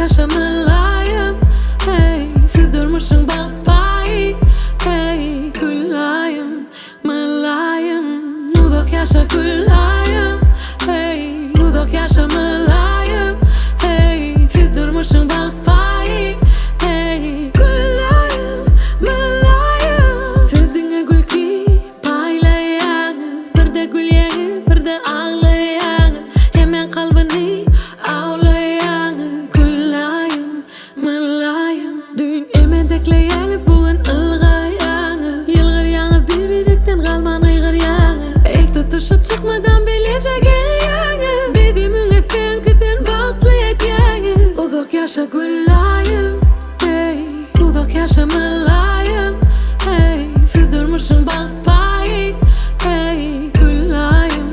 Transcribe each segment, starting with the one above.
yaşa mülayim. Hey, siz durmuşsun bakbayı. Hey, gülayim, mülayim. Udok yaşa gülayim. Hey, udok yaşa mülayim. Hey, siz durmuşsun bakbayı. Hey, gülayim, mülayim. Sizdinge gül ki paylayanız, bir de gül yanız, bir de ağlayanız. Hemen kalbini ağlayanız. Gülayim, mülayim. Dün emedekleyanız, bugün ılgayanız. Yılgır yanız, birbirekten kalman aygır yanız. El tutuşup çıkmadan bilece gelyanız. Dediğimine sen giden baklayat yanız. Udok yaşa gülayim. Hey, udok yaşa mülayim. Hey, siz durmuşsun bakbayı. Hey, gülayim,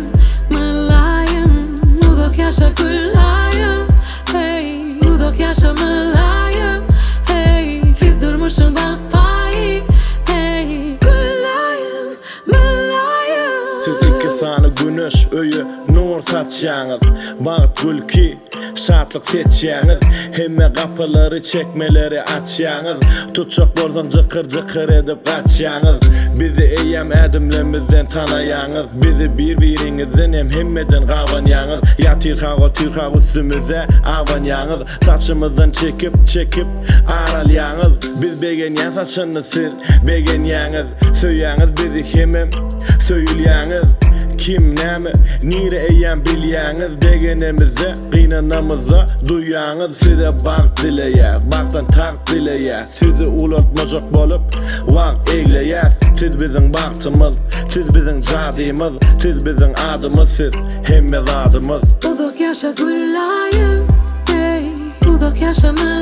mülayim. Udok yaşa gülayim. Hey, udok yaşa mülayim. Hey, siz durmuşsun bakbayı. Hey, gülayim, mülayim. Siz iki sany güneş öýe nur saçýaňyz. Bagyt gülki şatlyk seçýäňiz. Hemme kapylary çekmeleri açýaňyz. Tutjak bolsaň jykyr edip gaçýaňyz. Bizi eýem ädimlemizden tanaýaňyz. Bizi bir-biriňizden hem hemmeden gawanýaňyz. Ýatyr hawa üstümize awanýaňyz. Saçymyzdan çekip aralýaňyz. Biz begenýän saçyny siz begenýäňiz. Söýäňiz bizi hemem söýülýäňiz. Kim näme nire eýem bilýäňiz. Degenimize gynanamyza duýýaňyz. Size bak dileýär, baktan tak dileýär. Sizi ulatmajak bolup wagt egleýär. Siz biziň bagtymyz, siz biziň jadymyz, siz biziň adymyz, siz hemme zadymyz. Udok yaşa gülayim. Hey, udok yaşa mülayim.